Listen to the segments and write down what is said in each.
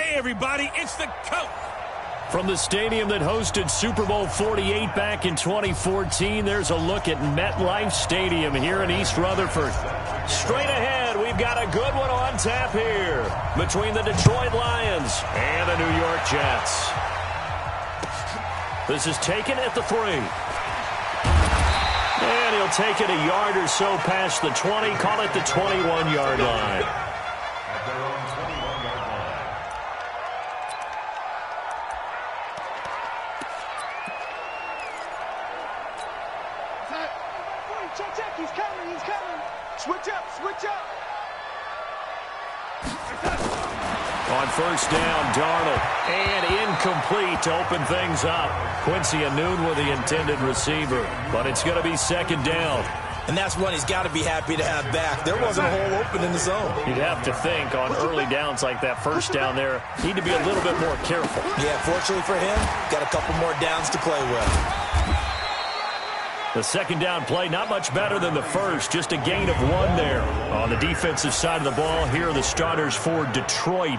Hey, everybody, it's the coach. From the stadium that hosted Super Bowl 48 back in 2014, there's a look at MetLife Stadium here in East Rutherford. Straight ahead, we've got a good one on tap here between the Detroit Lions and the New York Jets. This is taken at the 3. And he'll take it a yard or so past the 20, call it the 21-yard line. Check, he's coming. Switch up. On first down, Darnold, and incomplete to open things up. Quincy Anoon with the intended receiver, but it's going to be second down. And that's one he's got to be happy to have back. There wasn't a hole open in the zone. You'd have to think on early downs like that first down there, need to be a little bit more careful. Yeah, fortunately for him, got a couple more downs to play with. The second down play, not much better than the first, just a gain of 1 there. On the defensive side of the ball, here are the starters for Detroit.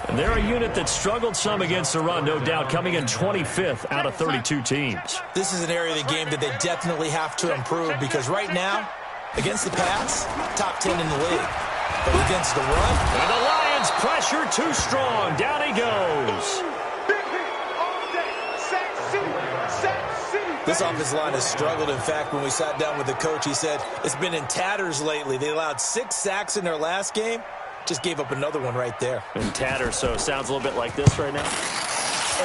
And they're a unit that struggled some against the run, no doubt, coming in 25th out of 32 teams. This is an area of the game that they definitely have to improve because right now, against the pass, top 10 in the league. But against the run, and the Lions pressure too strong. Down he goes. This offensive line has struggled. In fact, when we sat down with the coach, he said it's been in tatters lately. They allowed 6 sacks in their last game. Just gave up another one right there. In tatters, so it sounds a little bit like this right now.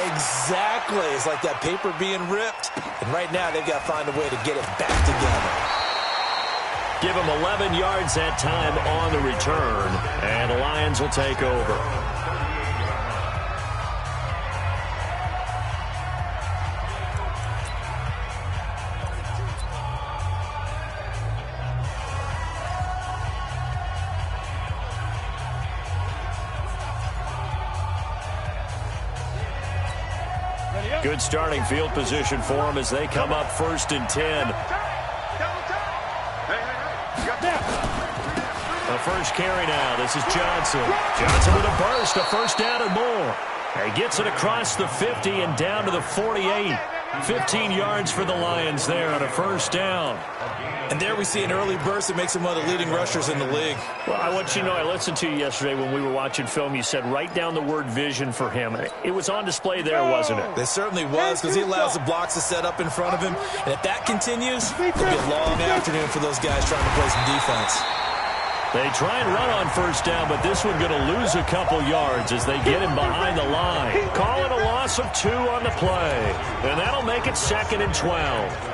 Exactly. It's like that paper being ripped. And right now, they've got to find a way to get it back together. Give them 11 yards that time on the return. And the Lions will take over. Good starting field position for them as they come up 1st and 10. The first carry now. This is Johnson. Johnson with a burst, a first down and more. He gets it across the 50 and down to the 48. 15 yards for the Lions there on a first down. And there we see an early burst that makes him one of the leading rushers in the league. Well, I want you to know, I listened to you yesterday when we were watching film. You said write down the word vision for him. It was on display there, wasn't it? It certainly was because he allows the blocks to set up in front of him. And if that continues, it'll be a long afternoon for those guys trying to play some defense. They try and run on first down, but this one going to lose a couple yards as they get him behind the line. Call it a loss of 2 on the play. And that'll make it 2nd and 12.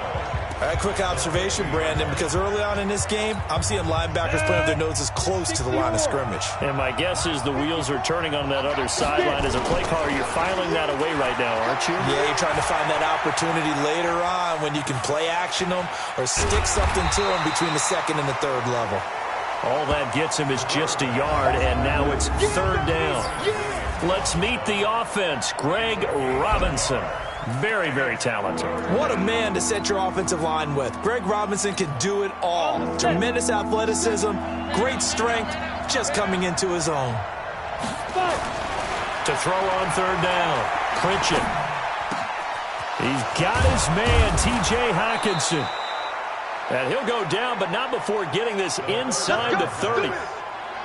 All right, quick observation, Brandon, because early on in this game, I'm seeing linebackers playing with their noses close to the line of scrimmage. And my guess is the wheels are turning on that other sideline. As a play caller, you're filing that away right now, aren't you? Yeah, you're trying to find that opportunity later on when you can play action them or stick something to them between the 2nd and the 3rd level. All that gets him is just a yard, and now it's 3rd down. Let's meet the offense. Greg Robinson. Very, very talented. What a man to set your offensive line with. Greg Robinson can do it all. Tremendous athleticism, great strength, just coming into his own. To throw on 3rd down, Pritchett. He's got his man, T.J. Hockenson. And he'll go down, but not before getting this inside the 30.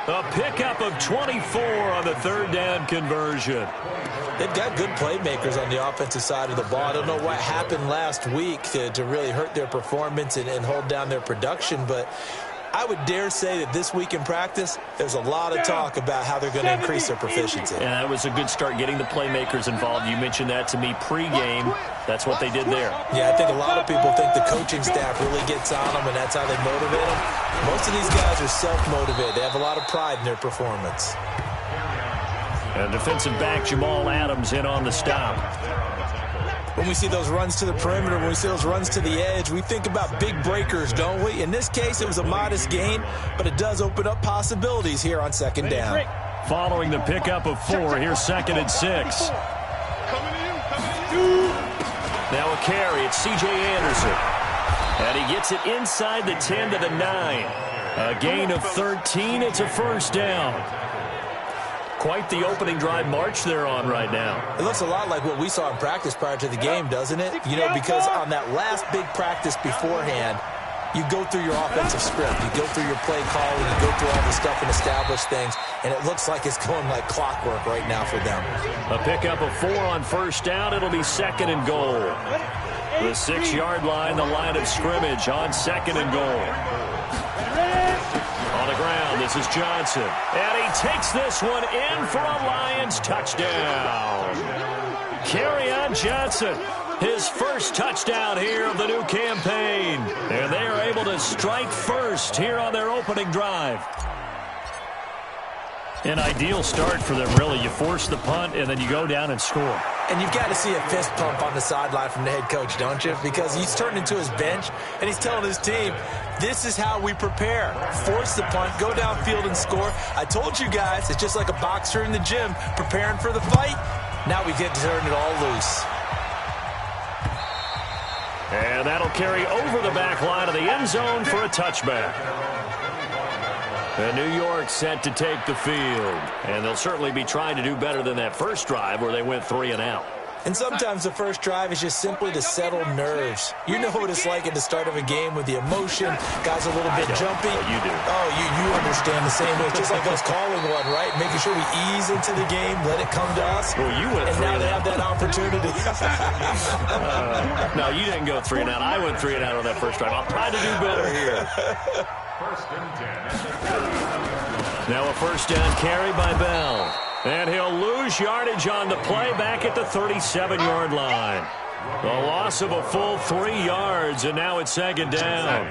A pickup of 24 on the 3rd down conversion. They've got good playmakers on the offensive side of the ball. I don't know what happened last week to really hurt their performance and hold down their production, but I would dare say that this week in practice, there's a lot of talk about how they're going to increase their proficiency. And that was a good start getting the playmakers involved. You mentioned that to me pregame. That's what they did there. Yeah, I think a lot of people think the coaching staff really gets on them, and that's how they motivate them. Most of these guys are self-motivated. They have a lot of pride in their performance. And defensive back Jamal Adams in on the stop. When we see those runs to the perimeter, when we see those runs to the edge, we think about big breakers, don't we? In this case, it was a modest gain, but it does open up possibilities here on 2nd down. Following the pickup of 4, here's 2nd and 6. Now a carry, it's C.J. Anderson. And he gets it inside the 10 to the 9. A gain of 13, it's a first down. quite the opening drive march they're on right now. It looks a lot like what we saw in practice prior to the game, doesn't it? You know, because on that last big practice beforehand, you go through your offensive script. You go through your play calling. You go through all the stuff and establish things. And it looks like it's going like clockwork right now for them. A pickup of 4 on first down. It'll be 2nd and goal. The 6-yard line, the line of scrimmage on 2nd and goal. On the ground, this is Johnson. And he takes this one in for a Lions touchdown. Kerryon Johnson. His first touchdown here of the new campaign. And they are able to strike first here on their opening drive. An ideal start for them, really. You force the punt, and then you go down and score. And you've got to see a fist pump on the sideline from the head coach, don't you? Because he's turned into his bench, and he's telling his team, this is how we prepare. Force the punt, go downfield and score. I told you guys, it's just like a boxer in the gym preparing for the fight. Now we get to turn it all loose. And that'll carry over the back line of the end zone for a touchback. And New York set to take the field. And they'll certainly be trying to do better than that first drive where they went 3 and out. And sometimes the first drive is just simply to settle nerves. You know what it's like at the start of a game with the emotion. Guys a little bit jumpy. Oh, you do. Oh, you understand the same way. It's just like us calling one, right? Making sure we ease into the game, let it come to us. Well, you went and 3 now and they out. have that opportunity. No, you didn't go 3 and out. I went 3 and out on that first drive. I'll try to do better here. Now a first down carry by Bell. And he'll lose yardage on the play back at the 37-yard line. A loss of a full 3 yards, and now it's 2nd down.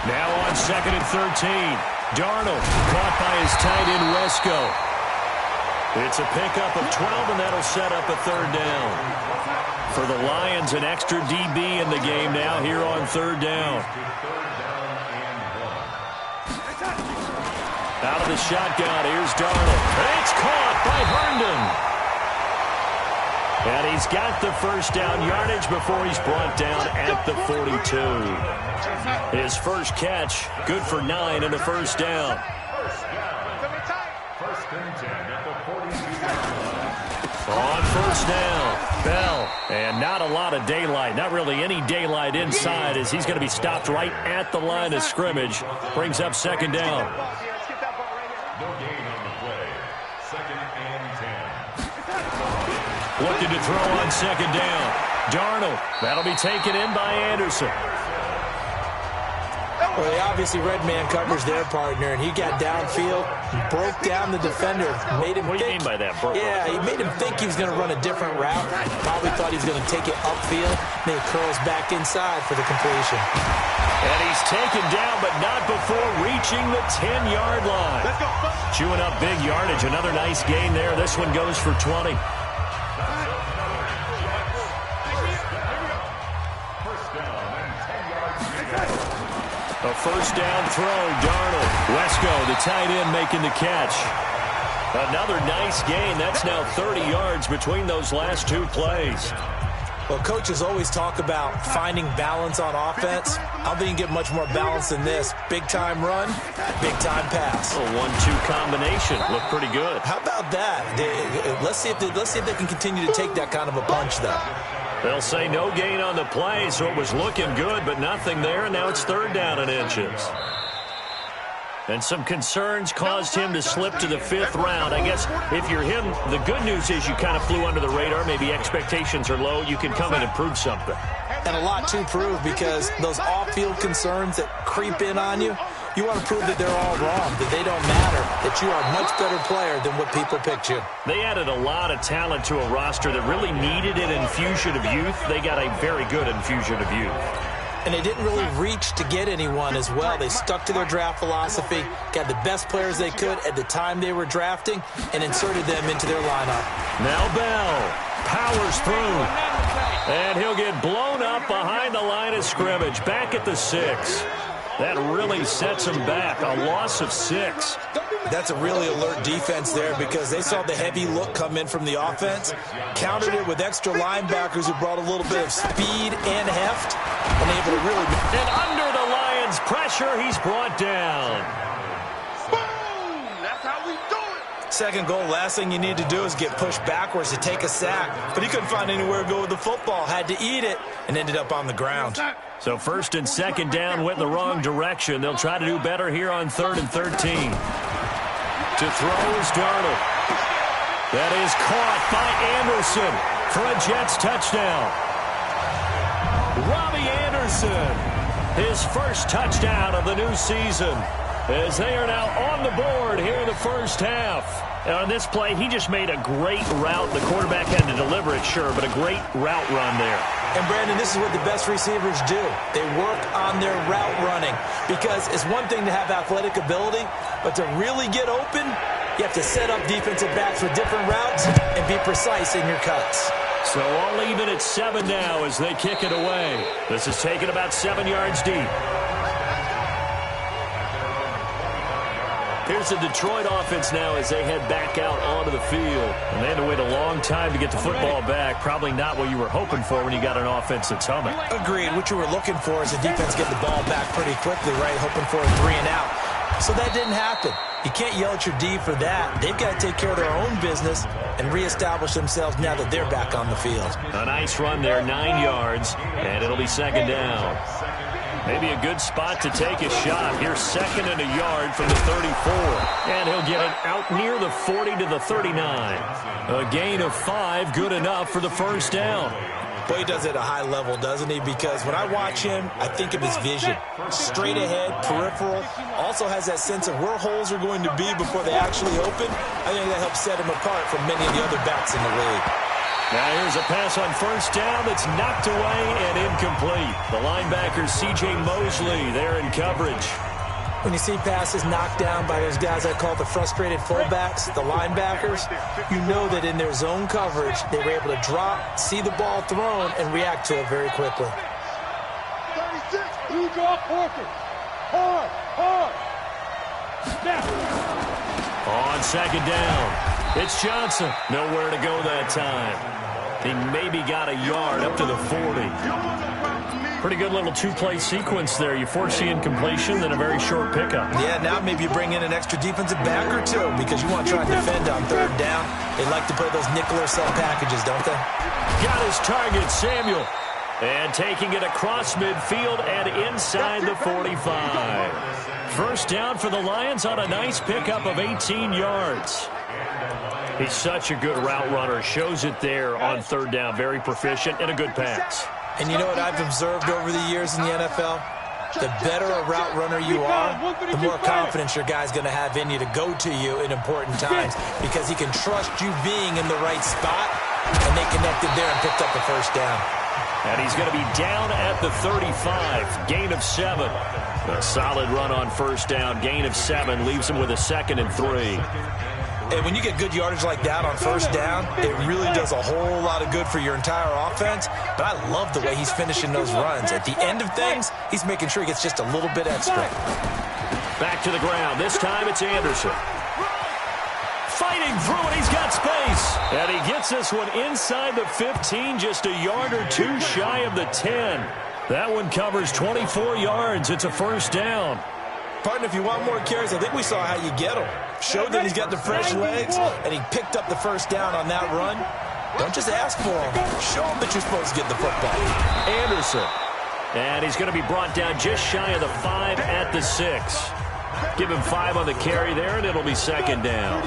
Now on 2nd and 13. Darnold caught by his tight end, Wesco. It's a pickup of 12, and that'll set up a 3rd down. For the Lions, an extra DB in the game now here on 3rd down. Out of the shotgun, here's Darnold. It's caught by Herndon. And he's got the first down yardage before he's brought down at the 42. His first catch, good for 9 and a first down. On first down, Bell. And not a lot of daylight, not really any daylight inside as he's going to be stopped right at the line of scrimmage. Brings up 2nd down. Looking to throw on 2nd down. Darnold. That'll be taken in by Anderson. Well, he obviously red man covers their partner, and he got downfield, broke down the defender, made him What do you think. mean by that? Yeah, he made him think he was going to run a different route. Probably thought he was going to take it upfield. Then he curls back inside for the completion. And he's taken down, but not before reaching the 10-yard line. Chewing up big yardage. Another nice gain there. This one goes for 20. A first down throw, Darnold. Wesco, the tight end, making the catch. Another nice gain. That's now 30 yards between those last 2 plays. Well, coaches always talk about finding balance on offense. I don't think you can get much more balance than this. Big-time run, big-time pass. A 1-2 combination. Looked pretty good. How about that? Let's see if they can continue to take that kind of a punch, though. They'll say no gain on the play, so it was looking good, but nothing there, and now it's 3rd down and inches. And some concerns caused him to slip to the 5th round. I guess if you're him, the good news is you kind of flew under the radar. Maybe expectations are low. You can come in and prove something. And a lot to prove because those off-field concerns that creep in on you, you want to prove that they're all wrong, that they don't matter, that you are a much better player than what people picked you. They added a lot of talent to a roster that really needed an infusion of youth. They got a very good infusion of youth. And they didn't really reach to get anyone as well. They stuck to their draft philosophy, got the best players they could at the time they were drafting, and inserted them into their lineup. Now Bell powers through. And he'll get blown up behind the line of scrimmage, back at the 6. That really sets him back, a loss of 6. That's a really alert defense there because they saw the heavy look come in from the offense, countered it with extra linebackers who brought a little bit of speed and heft, and able to really... And under the Lions' pressure. pressure. He's brought down. Boom! That's how we do it. Second goal, last thing you need to do is get pushed backwards to take a sack. But he couldn't find anywhere to go with the football. Had to eat it and ended up on the ground. So first and second down went in the wrong direction. They'll try to do better here on 3rd and 13. To throw is Darnold. That is caught by Anderson for a Jets touchdown. Robbie Anderson, his first touchdown of the new season, as they are now on the board here in the first half. And on this play, he just made a great route. The quarterback had to deliver it, sure, but a great route run there. And, Brandon, this is what the best receivers do. They work on their route running because it's one thing to have athletic ability, but to really get open, you have to set up defensive backs with different routes and be precise in your cuts. So all even at 7 now as they kick it away. This is taken about 7 yards deep. Here's the Detroit offense now as they head back out onto the field. And they had to wait a long time to get the football back. Probably not what you were hoping for when you got an offense that's humming. Agreed. What you were looking for is the defense get the ball back pretty quickly, right? Hoping for a 3 and out. So that didn't happen. You can't yell at your D for that. They've got to take care of their own business and reestablish themselves now that they're back on the field. A nice run there, 9 yards, and it'll be second down. Maybe a good spot to take a shot. Here's 2nd and a yard from the 34. And he'll get it out near the 40 to the 39. A gain of 5, good enough for the first down. Boy, he does it at a high level, doesn't he? Because when I watch him, I think of his vision. Straight ahead, peripheral. Also has that sense of where holes are going to be before they actually open. I think that helps set him apart from many of the other backs in the league. Now here's a pass on first down that's knocked away and incomplete. The linebacker, C.J. Mosley, there in coverage. When you see passes knocked down by those guys I call the frustrated fullbacks, the linebackers, you know that in their zone coverage, they were able to drop, see the ball thrown, and react to it very quickly. 36, you drop Parker. Hard. Snap. On second down, it's Johnson. Nowhere to go that time. He maybe got a yard up to the 40. Pretty good little 2-play sequence there. You force the incompletion, then a very short pickup. Yeah, now maybe you bring in an extra defensive back or two because you want to try and defend on 3rd down. They like to play those nickel or sub packages, don't they? Got his target, Samuel. And taking it across midfield and inside the 45. First down for the Lions on a nice pickup of 18 yards. He's such a good route runner. Shows it there on 3rd down. Very proficient and a good pass. And you know what I've observed over the years in the NFL? The better a route runner you are, the more confidence your guy's going to have in you to go to you in important times because he can trust you being in the right spot, and they connected there and picked up the first down. And he's going to be down at the 35. Gain of 7. A solid run on first down. Gain of 7 leaves him with a 2nd and 3. And when you get good yardage like that on first down, it really does a whole lot of good for your entire offense. But I love the way he's finishing those runs. At the end of things, he's making sure he gets just a little bit extra. Back to the ground. This time it's Anderson. Fighting through it. He's got space. And he gets this one inside the 15, just a yard or 2 shy of the 10. That one covers 24 yards. It's a first down. Partner, if you want more carries, I think we saw how you get him. Showed that he's got the fresh legs, and he picked up the first down on that run. Don't just ask for him. Show him that you're supposed to get the football. Anderson. And he's going to be brought down just shy of the 5 at the 6. Give him 5 on the carry there, and it'll be second down.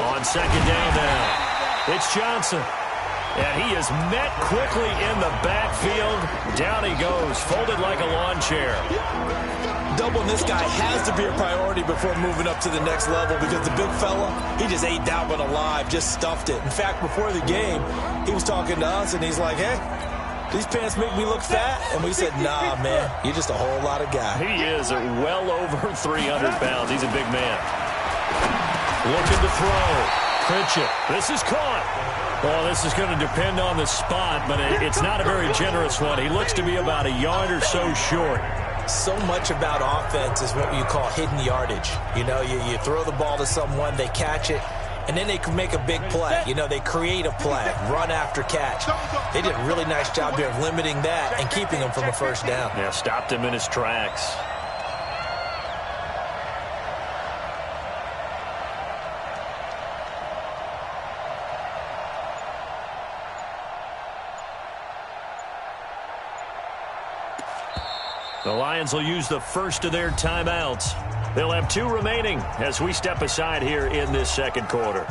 On second down now, it's Johnson. And he is met quickly in the backfield. Down he goes, folded like a lawn chair. Doubling this guy has to be a priority before moving up to the next level because the big fella, he just ate that one alive, just stuffed it. In fact, before the game, he was talking to us, and he's like, hey, these pants make me look fat? And we said, nah, man, you're just a whole lot of guy. He is well over 300 pounds. He's a big man. Looking to throw. Pritchett. This is caught. Well, this is going to depend on the spot, but it's not a very generous one. He looks to be about a yard or so short. So much about offense is what you call hidden yardage. You know, you throw the ball to someone, they catch it, and then they can make a big play. You know, they create a play, run after catch. They did a really nice job there of limiting that and keeping him from a first down. Yeah, stopped him in his tracks. The Lions will use the first of their timeouts. They'll have 2 remaining as we step aside here in this second quarter.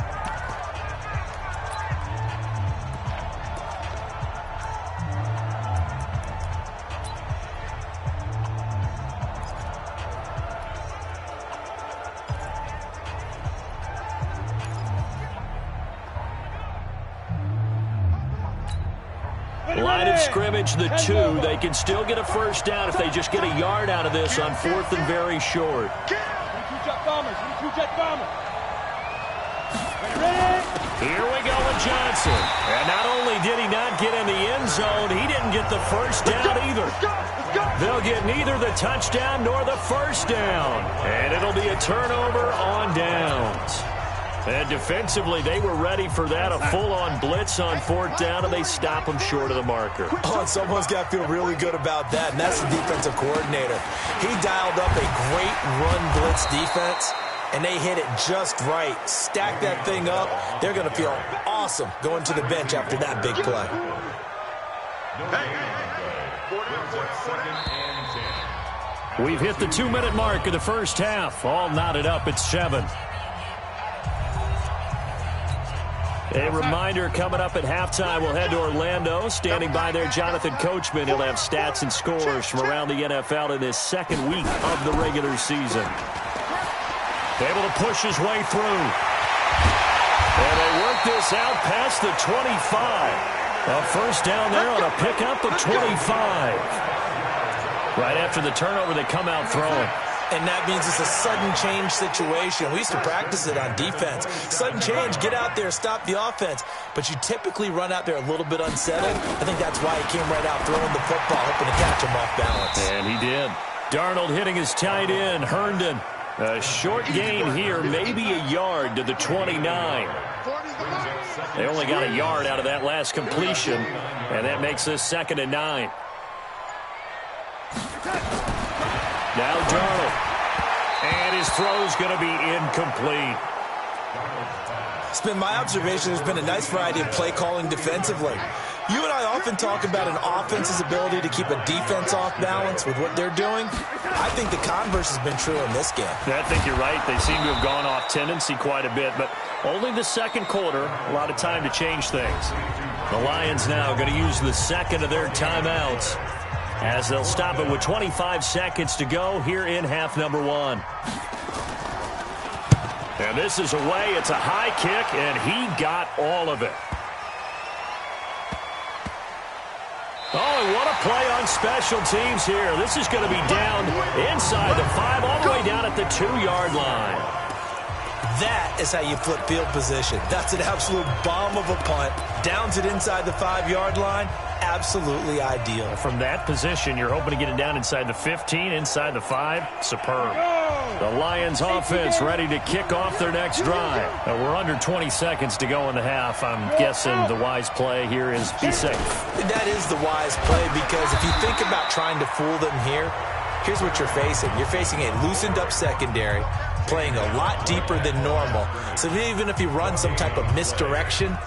Line of scrimmage, the 2. They can still get a first down if they just get a yard out of this on 4th and very short. Here we go with Johnson. And not only did he not get in the end zone, he didn't get the first down either. They'll get neither the touchdown nor the first down. And it'll be a turnover on downs. And defensively, they were ready for that, a full-on blitz on 4th down, and they stop them short of the marker. Oh, and someone's got to feel really good about that, and that's the defensive coordinator. He dialed up a great run blitz defense, and they hit it just right. Stack that thing up. They're going to feel awesome going to the bench after that big play. We've hit the 2-minute mark of the first half. All knotted up at 7. A reminder, coming up at halftime, we'll head to Orlando. Standing by there, Jonathan Coachman. He'll have stats and scores from around the NFL in this second week of the regular season. Able to push his way through. And they work this out past the 25. A first down there on a pickup of 25. Right after the turnover, they come out throwing. And that means it's a sudden change situation. We used to practice it on defense. Sudden change, get out there, stop the offense. But you typically run out there a little bit unsettled. I think that's why he came right out throwing the football, hoping to catch him off balance. And he did. Darnold hitting his tight end, Herndon. A short gain here, maybe a yard to the 29. They only got a yard out of that last completion, and that makes this 2nd and 9. Now Darnold. And his throw's going to be incomplete. It's been my observation there's been a nice variety of play calling defensively. You and I often talk about an offense's ability to keep a defense off balance with what they're doing. I think the converse has been true in this game. I think you're right. They seem to have gone off tendency quite a bit, but only the second quarter, a lot of time to change things. The Lions now going to use the second of their timeouts, as they'll stop it with 25 seconds to go here in half number 1. And this is away. It's a high kick, and he got all of it. Oh, and what a play on special teams here. This is going to be down inside the 5, all the way down at the 2-yard line. That is how you flip field position. That's an absolute bomb of a punt. Downs it inside the 5-yard line. Absolutely ideal. From that position, you're hoping to get it down inside the 15, inside the 5. Superb. The Lions offense ready to kick off their next drive. We're under 20 seconds to go in the half. I'm guessing the wise play here is be safe. That is the wise play, because if you think about trying to fool them here, here's what you're facing. You're facing a loosened up secondary, playing a lot deeper than normal. So even if you run some type of misdirection,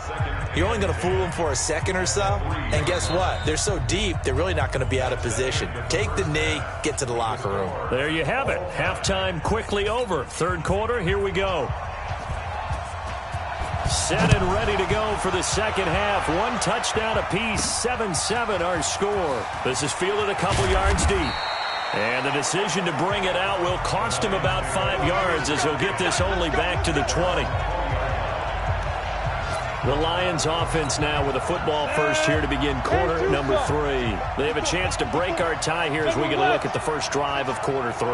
you're only going to fool them for a second or so. And guess what? They're so deep, they're really not going to be out of position. Take the knee, get to the locker room. There you have it. Halftime quickly over. Third quarter, here we go. Set and ready to go for the second half. 1 touchdown apiece, 7-7 our score. This is fielded a couple yards deep. And the decision to bring it out will cost him about 5 yards, as he'll get this only back to the 20. The Lions offense now with a football first here to begin quarter number 3. They have a chance to break our tie here as we get a look at the first drive of quarter 3.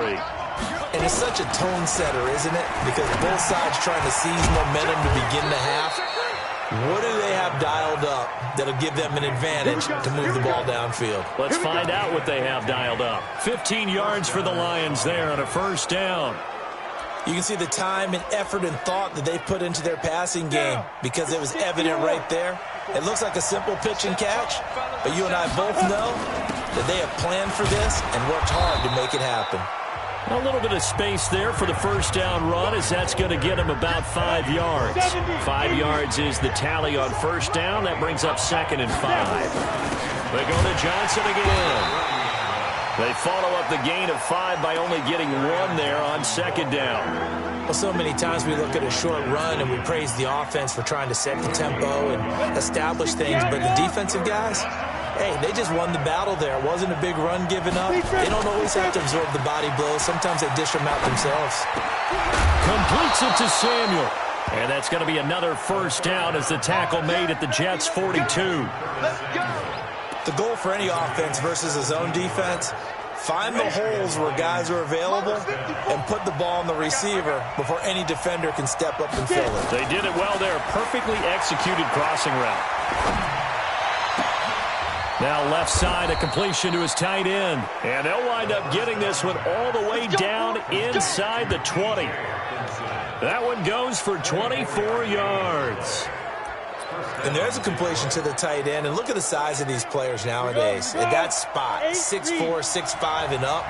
And it's such a tone setter, isn't it? Because both sides trying to seize momentum to begin the half. What do they have dialed up that'll give them an advantage to move the ball downfield? Let's find out what they have dialed up. 15 yards for the Lions there on a first down. You can see the time and effort and thought that they put into their passing game because it was evident right there. It looks like a simple pitch and catch, but you and I both know that they have planned for this and worked hard to make it happen. A little bit of space there for the first down run, as that's going to get him about 5 yards. 5 yards is the tally on first down. That brings up 2nd and 5. They go to Johnson again. They follow up the gain of 5 by only getting 1 there on 2nd down. Well, so many times we look at a short run and we praise the offense for trying to set the tempo and establish things, but the defensive guys, hey, they just won the battle there. It wasn't a big run given up. They don't always have to absorb the body blows. Sometimes they dish them out themselves. Completes it to Samuel. And that's going to be another first down as the tackle made at the Jets' 42. Let's go. The goal for any offense versus a zone defense, find the holes where guys are available and put the ball on the receiver before any defender can step up and fill it. They did it well there. Perfectly executed crossing route. Now left side, a completion to his tight end. And they'll wind up getting this one all the way down inside the 20. That one goes for 24 yards. And there's a completion to the tight end. And look at the size of these players nowadays. At that spot, 6'4", 6'5", and up.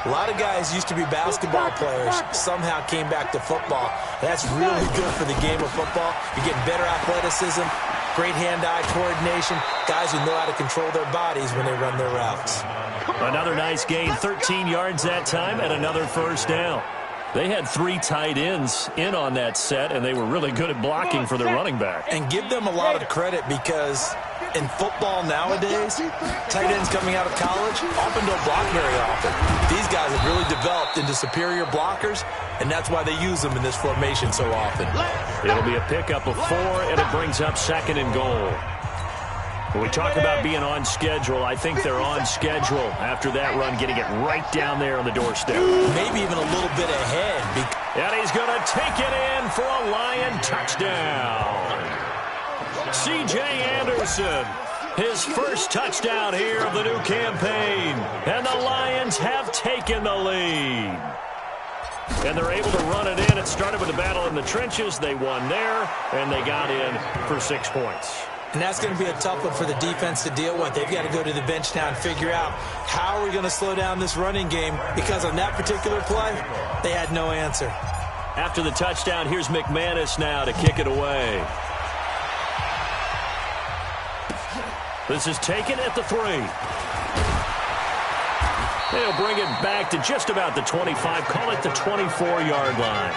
A lot of guys used to be basketball players, somehow came back to football. That's really good for the game of football. You're getting better athleticism, great hand-eye coordination, guys who know how to control their bodies when they run their routes. Another nice gain, 13 yards that time, and another first down. They had 3 tight ends in on that set, and they were really good at blocking for their running back. And give them a lot of credit because in football nowadays, tight ends coming out of college often don't block very often. These guys have really developed into superior blockers, and that's why they use them in this formation so often. It'll be a pickup of 4, and it brings up 2nd and goal. When we talk about being on schedule, I think they're on schedule after that run, getting it right down there on the doorstep. Maybe even a little bit ahead. And he's going to take it in for a Lion touchdown. C.J. Anderson, his first touchdown here of the new campaign. And the Lions have taken the lead. And they're able to run it in. It started with a battle in the trenches. They won there, and they got in for 6 points. And that's going to be a tough one for the defense to deal with. They've got to go to the bench now and figure out how are we going to slow down this running game, because on that particular play, they had no answer. After the touchdown, here's McManus now to kick it away. This is taken at the 3. They'll bring it back to just about the 25, call it the 24-yard line.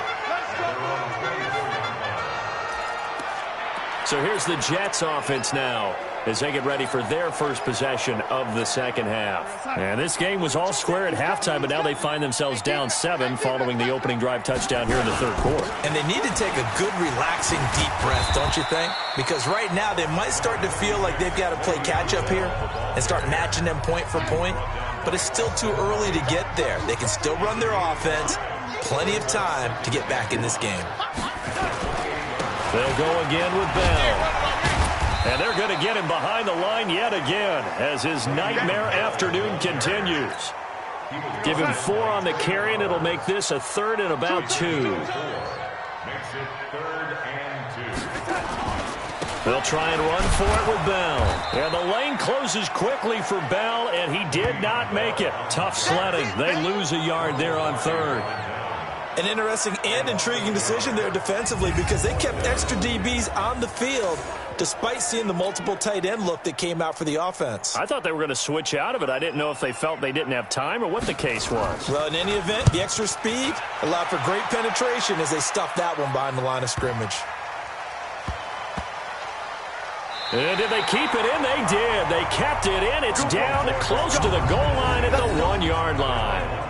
So here's the Jets offense now as they get ready for their first possession of the second half. And this game was all square at halftime, but now they find themselves down 7 following the opening drive touchdown here in the third quarter. And they need to take a good, relaxing, deep breath, don't you think? Because right now they might start to feel like they've got to play catch-up here and start matching them point for point. But it's still too early to get there. They can still run their offense. Plenty of time to get back in this game. They'll go again with Bell. And they're going to get him behind the line yet again as his nightmare afternoon continues. Give him 4 on the carry, and it'll make this a 3rd and about 2. They'll try and run for it with Bell. And the lane closes quickly for Bell, and he did not make it. Tough sledding. They lose a yard there on 3rd. An interesting and intriguing decision there defensively, because they kept extra DBs on the field despite seeing the multiple tight end look that came out for the offense. I thought they were going to switch out of it. I didn't know if they felt they didn't have time or what the case was. Well, in any event, the extra speed allowed for great penetration as they stuffed that one behind the line of scrimmage. And did they keep it in? They did. They kept it in. It's down close to the goal line at the 1-yard line.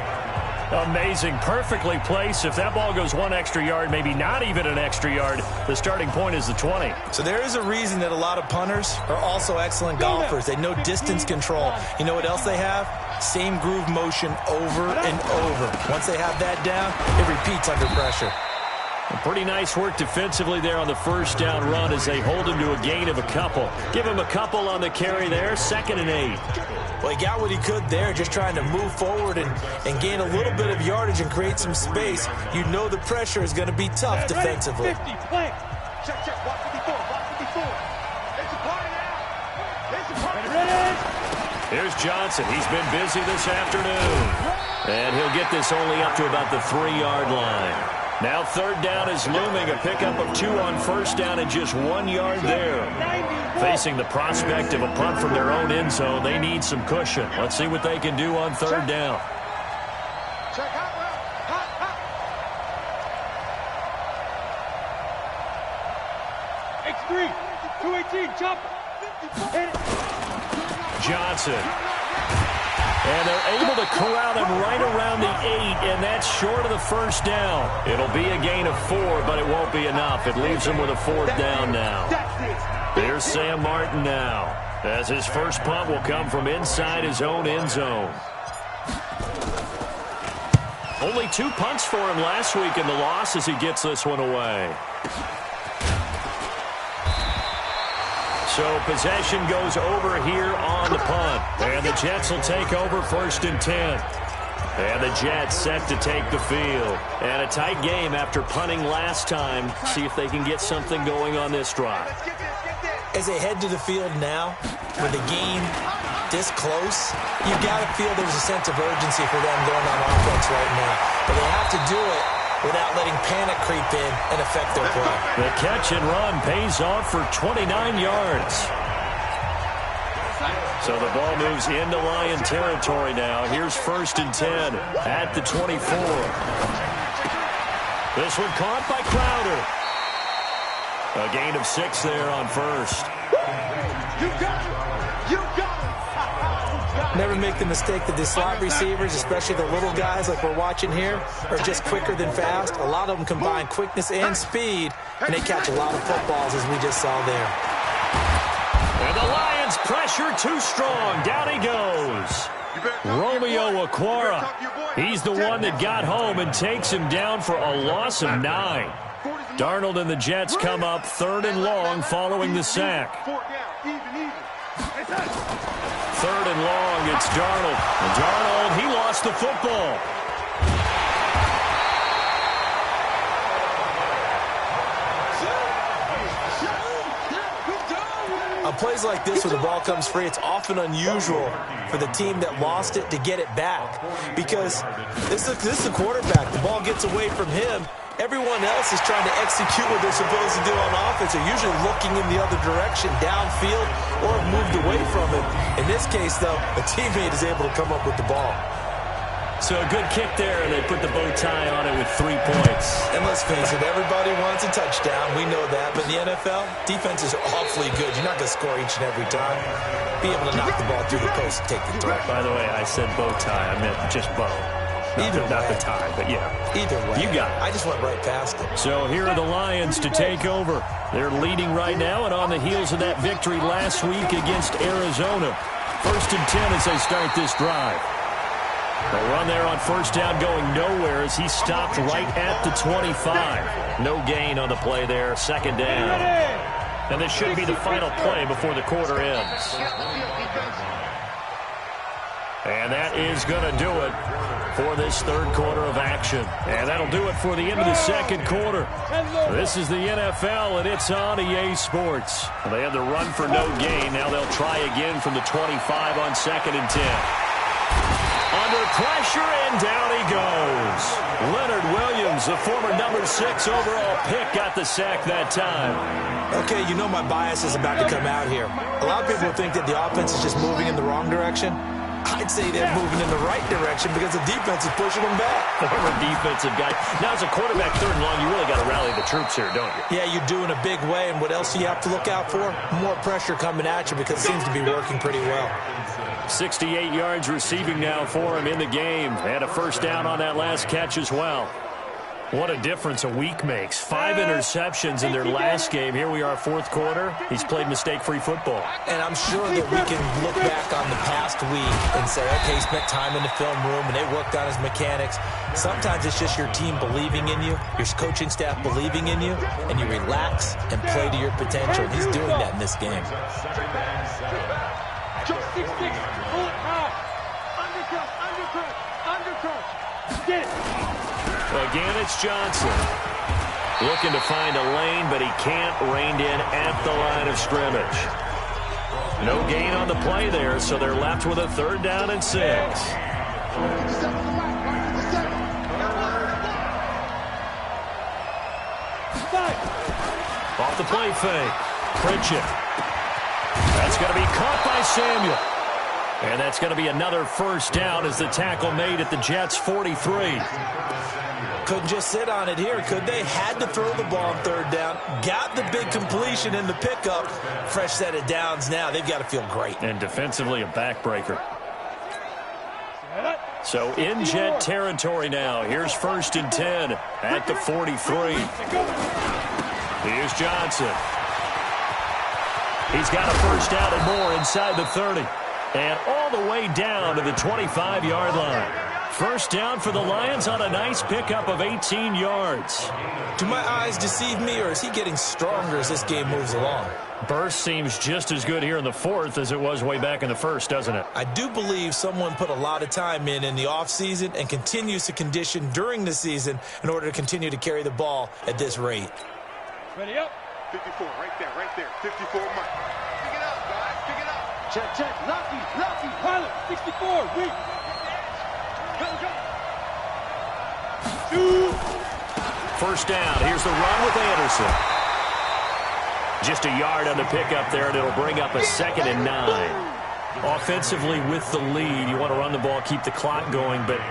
Amazing, perfectly placed. If that ball goes 1 extra yard, maybe not even an extra yard, the starting point is the 20. So there is a reason that a lot of punters are also excellent golfers. They know distance control. You know what else they have? Same groove motion over and over. Once they have that down, it repeats under pressure. Pretty nice work defensively there on the first down run as they hold him to a gain of a couple. Give him a couple on the carry there, 2nd and 8. Well, he got what he could there, just trying to move forward and gain a little bit of yardage and create some space. You know the pressure is going to be tough defensively. 50, play. Check, block 54, block 54. It's a party now. It's a party. Ready? Here's Johnson. He's been busy this afternoon. And he'll get this only up to about the 3-yard line. Now third down is looming, a pickup of 2 on first down and just 1 yard there. Facing the prospect of a punt from their own end zone, they need some cushion. Let's see what they can do on third down. Check out. X3, 218, jump. Johnson. And they're able to corral him right around the 8, and that's short of the first down. It'll be a gain of 4, but it won't be enough. It leaves him with a 4th down now. Here's Sam Martin now, as his first punt will come from inside his own end zone. Only 2 punts for him last week in the loss as he gets this one away. So possession goes over here on the punt. And the Jets will take over 1st and 10. And the Jets set to take the field. And a tight game after punting last time. See if they can get something going on this drive. As they head to the field now, with the game this close, you got to feel there's a sense of urgency for them going on offense right now. But they have to do it without letting panic creep in and affect their play. The catch and run pays off for 29 yards. So the ball moves into Lion territory now. Here's 1st and 10 at the 24. This one caught by Crowder. A gain of 6 there on first. You got it. You got it. Never make the mistake that the slot receivers, especially the little guys like we're watching here, are just quicker than fast. A lot of them combine quickness and speed, and they catch a lot of footballs, as we just saw there. And the Lions pressure too strong. Down he goes. Romeo Okwara. He's the one that got home and takes him down for a loss of 9. Darnold and the Jets come up 3rd and long following the sack. 3rd and long, it's Darnold. And Darnold, he lost the football. On plays like this where the ball comes free, it's often unusual for the team that lost it to get it back. Because this is the quarterback. The ball gets away from him. Everyone else is trying to execute what they're supposed to do on offense. They're usually looking in the other direction, downfield, or have moved away from it. In this case, though, a teammate is able to come up with the ball. So a good kick there, and they put the bow tie on it with 3 points. And let's face it, everybody wants a touchdown. We know that. But in the NFL, defense is awfully good. You're not going to score each and every time. Be able to knock the ball through the post and take the throw. By the way, I said bow tie. I meant just bow. Not the tie, but yeah. Either way. You got it. I just went right past it. So here are the Lions to take over. They're leading right now and on the heels of that victory last week against Arizona. 1st and 10 as they start this drive. A run there on first down going nowhere as he stopped right at the 25. No gain on the play there. 2nd down. And this should be the final play before the quarter ends. And that is going to do it for this 3rd quarter of action. And that'll do it for the end of the 2nd quarter. This is the NFL, and it's on EA Sports. They had the run for no gain. Now they'll try again from the 25 on 2nd and 10. Under pressure, and down he goes. Leonard Williams, the former number 6 overall pick, got the sack that time. Okay, you know my bias is about to come out here. A lot of people think that the offense is just moving in the wrong direction. I'd say they're moving in the right direction because the defense is pushing them back. Former defensive guy. Now, as a quarterback 3rd and long, you really got to rally the troops here, don't you? Yeah, you do in a big way. And what else do you have to look out for? More pressure coming at you because it seems to be working pretty well. 68 yards receiving now for him in the game. And a 1st down on that last catch as well. What a difference a week makes. 5 interceptions in their last game. Here we are, 4th quarter. He's played mistake-free football. And I'm sure that we can look back on the past week and say, okay, he spent time in the film room and they worked on his mechanics. Sometimes it's just your team believing in you, your coaching staff believing in you, and you relax and play to your potential. He's doing that in this game. Again, it's Johnson. Looking to find a lane, but he can't. Reined in at the line of scrimmage. No gain on the play there, so they're left with a 3rd down and 6. Off the play fake. Pritchett. That's going to be caught by Samuel. And that's going to be another 1st down as the tackle made at the Jets' 43. Couldn't just sit on it here, could they? Had to throw the ball on 3rd down. Got the big completion in the pickup. Fresh set of downs now. They've got to feel great. And defensively, a backbreaker. So in Jet territory now. Here's 1st and 10 at the 43. Here's Johnson. He's got a 1st down and more inside the 30. And all the way down to the 25-yard line. 1st down for the Lions on a nice pickup of 18 yards. Do my eyes deceive me, or is he getting stronger as this game moves along? Burst seems just as good here in the 4th as it was way back in the 1st, doesn't it? I do believe someone put a lot of time in the offseason and continues to condition during the season in order to continue to carry the ball at this rate. Ready up. 54, right there. 54 mark. Pick it up, guys. Pick it up. Check. Lucky. Pilot. 64. Weak. Go. 1st down. Here's the run with Anderson. Just a yard on the pickup there, and it'll bring up a 2nd and 9. Offensively with the lead, you want to run the ball, keep the clock going, but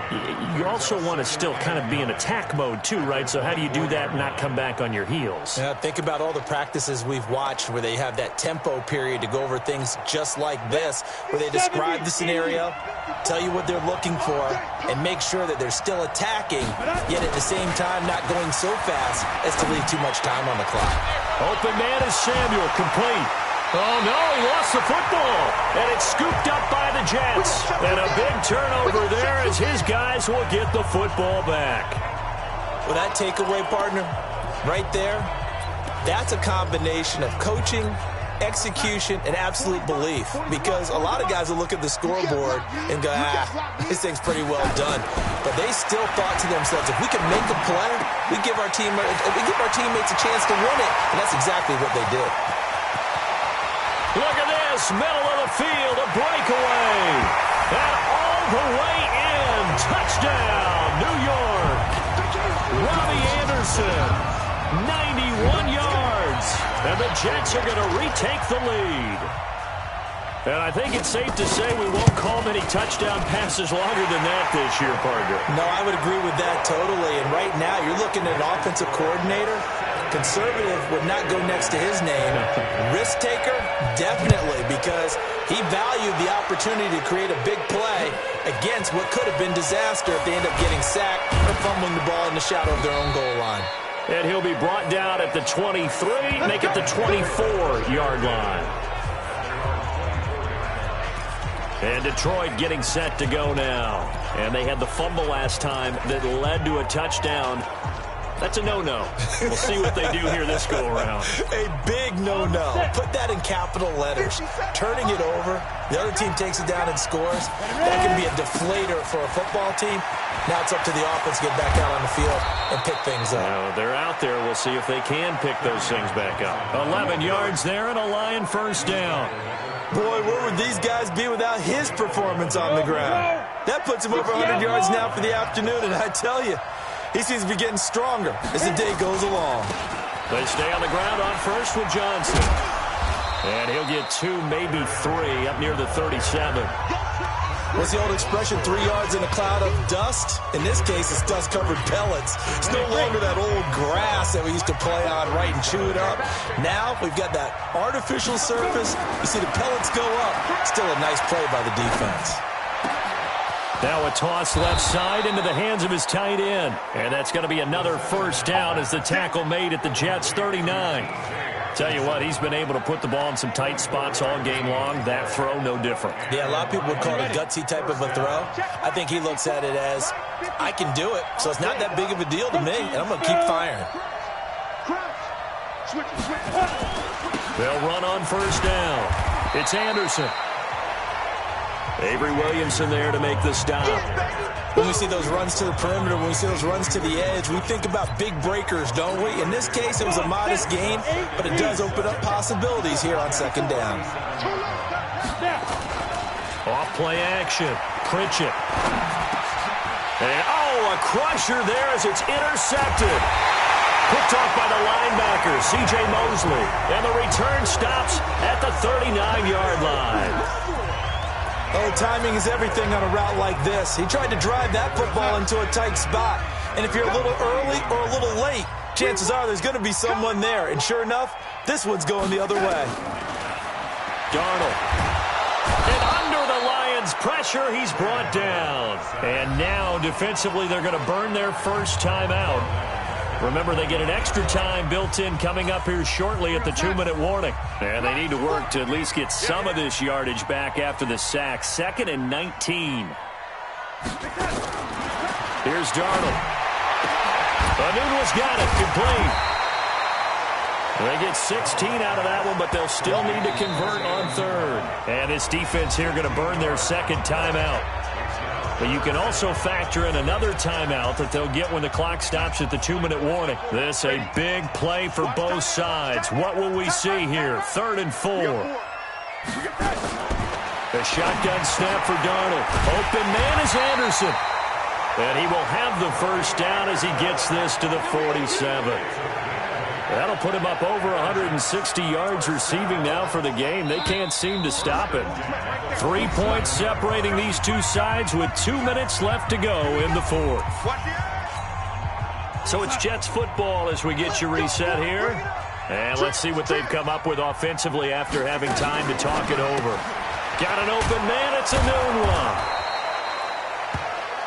you also want to still kind of be in attack mode too, right? So how do you do that and not come back on your heels? Yeah, think about all the practices we've watched where they have that tempo period to go over things just like this, where they describe the scenario, tell you what they're looking for, and make sure that they're still attacking, yet at the same time not going so fast as to leave too much time on the clock. Open man is Samuel, complete. Oh, no, he lost the football, and it's scooped up by the Jets. And a big turnover there as his guys will get the football back. Well, that takeaway, partner, right there, that's a combination of coaching, execution, and absolute belief. Because a lot of guys will look at the scoreboard and go, this thing's pretty well done. But they still thought to themselves, if we can make a play, we give our teammates a chance to win it. And that's exactly what they did. Look at this, middle of the field, a breakaway. And all the way in, touchdown, New York. Robbie Anderson, 91 yards. And the Jets are going to retake the lead. And I think it's safe to say we won't call many touchdown passes longer than that this year, partner. No, I would agree with that totally. And right now, you're looking at an offensive coordinator. Conservative would not go next to his name. Risk taker, definitely, because he valued the opportunity to create a big play against what could have been disaster if they end up getting sacked or fumbling the ball in the shadow of their own goal line. And he'll be brought down at the 23, make it the 24-yard line. And Detroit getting set to go now. And they had the fumble last time that led to a touchdown. That's a no-no. We'll see what they do here this go-around. A big no-no. Put that in capital letters. Turning it over, the other team takes it down and scores. That can be a deflator for a football team. Now it's up to the offense to get back out on the field and pick things up. They're out there. We'll see if they can pick those things back up. 11 yards there and a Lion 1st down. Boy, where would these guys be without his performance on the ground? That puts him over 100 yards now for the afternoon, and I tell you, he seems to be getting stronger as the day goes along. They stay on the ground on 1st with Johnson. And he'll get 2, maybe 3, up near the 37. What's the old expression, 3 yards in a cloud of dust? In this case, it's dust-covered pellets. It's no longer that old grass that we used to play on, right, and chew it up. Now we've got that artificial surface. You see the pellets go up. Still a nice play by the defense. Now a toss left side into the hands of his tight end. And that's going to be another 1st down as the tackle made at the Jets' 39. Tell you what, he's been able to put the ball in some tight spots all game long. That throw, no different. Yeah, a lot of people would call it a gutsy type of a throw. I think he looks at it as, I can do it, so it's not that big of a deal to me, and I'm going to keep firing. They'll run on 1st down. It's Anderson. Avery Williamson there to make the stop. When we see those runs to the perimeter, when we see those runs to the edge, we think about big breakers, don't we? In this case, it was a modest gain, but it does open up possibilities here on second down. Off play action. Pritchett. And, a crusher there as it's intercepted. Picked off by the linebacker, C.J. Mosley. And the return stops at the 39-yard line. Oh, timing is everything on a route like this. He tried to drive that football into a tight spot. And if you're a little early or a little late, chances are there's going to be someone there. And sure enough, this one's going the other way. Darnold. And under the Lions' pressure, he's brought down. And now, defensively, they're going to burn their first timeout. Remember, they get an extra time built in coming up here shortly at the 2-minute warning. And they need to work to at least get some of this yardage back after the sack. 2nd and 19. Here's Darnold. Anunwa's got it. Complete. They get 16 out of that one, but they'll still need to convert on 3rd. And this defense here going to burn their second timeout. But you can also factor in another timeout that they'll get when the clock stops at the 2-minute warning. This a big play for both sides. What will we see here? 3rd and 4. A shotgun snap for Darnold. Open man is Anderson. And he will have the first down as he gets this to the 47. That'll put him up over 160 yards receiving now for the game. They can't seem to stop it. 3 points separating these two sides with 2 minutes left to go in the 4th. So it's Jets football as we get you reset here. And let's see what they've come up with offensively after having time to talk it over. Got an open man. It's a noon one.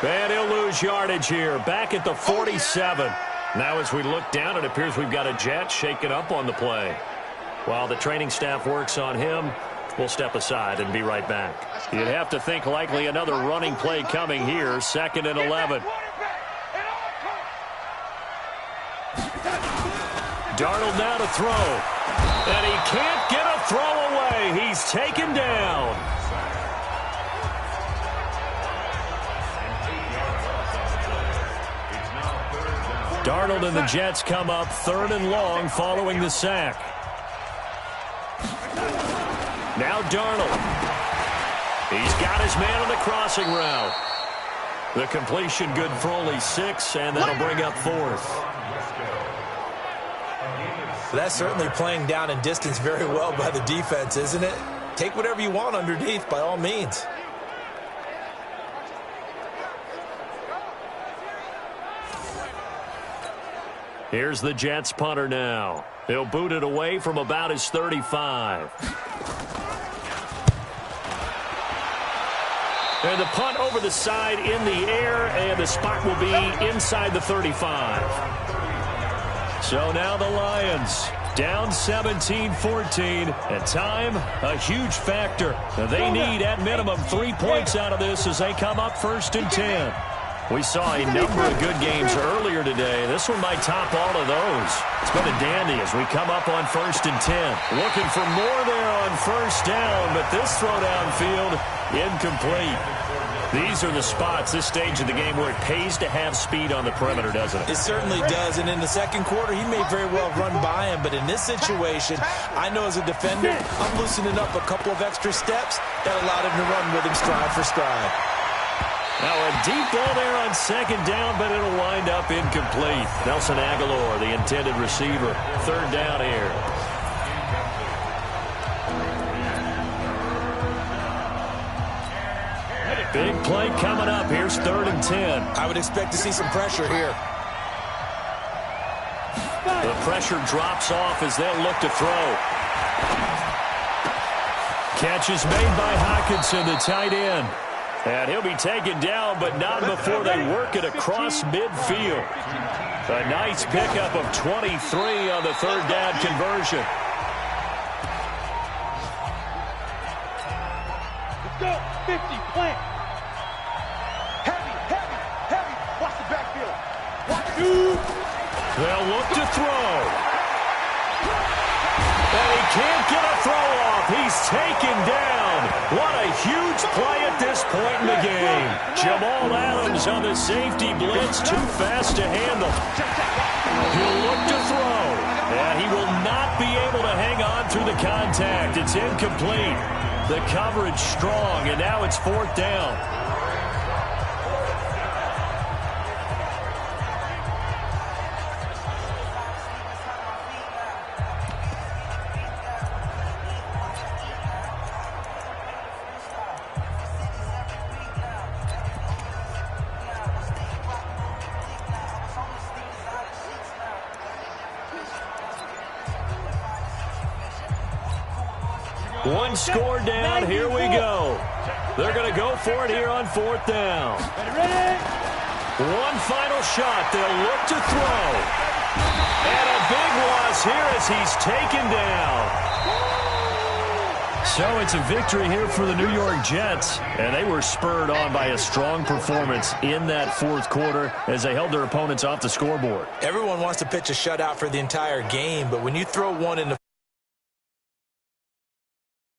And he'll lose yardage here. Back at the 47. Now as we look down, it appears we've got a Jet shaken up on the play. While the training staff works on him, we'll step aside and be right back. You'd have to think likely another running play coming here. 2nd and 11. Darnold now to throw. And he can't get a throw away. He's taken down. Darnold and the Jets come up 3rd and long following the sack. Now Darnold. He's got his man on the crossing route. The completion good for only 6, and that'll bring up 4th. That's certainly playing down in distance very well by the defense, isn't it? Take whatever you want underneath by all means. Here's the Jets punter now. He'll boot it away from about his 35. And the punt over the side in the air, and the spot will be inside the 35. So now the Lions down 17-14, and time a huge factor. They need at minimum 3 points out of this as they come up 1st and 10. We saw a number of good games earlier today. This one might top all of those. It's been a dandy as we come up on 1st and 10. Looking for more there on 1st down, but this throw downfield incomplete. These are the spots, this stage of the game, where it pays to have speed on the perimeter, doesn't it? It certainly does, and in the second quarter, he may very well run by him, but in this situation, I know as a defender, I'm loosening up a couple of extra steps that allowed him to run with him stride for stride. Now a deep ball there on 2nd down, but it'll wind up incomplete. Nelson Aguilar, the intended receiver. 3rd down here. Big play coming up. Here's 3rd and 10. I would expect to see some pressure here. The pressure drops off as they'll look to throw. Catch is made by Hockenson, the tight end. And he'll be taken down, but not before they work it across midfield. A nice pickup of 23 on the 3rd down conversion. Let's go. 50, plant. Heavy. Watch the backfield. Watch it. They'll look to throw. And he can't get a throw off. He's taken down. What a huge play at at this point in the game. Jamal Adams on the safety blitz, too fast to handle. He'll look to throw, and he will not be able to hang on through the contact. It's incomplete. The coverage strong, and now it's 4th down. One score down, here we go. They're going to go for it here on 4th down. One final shot, they'll look to throw. And a big loss here as he's taken down. So it's a victory here for the New York Jets, and they were spurred on by a strong performance in that 4th quarter as they held their opponents off the scoreboard. Everyone wants to pitch a shutout for the entire game, but when you throw one in the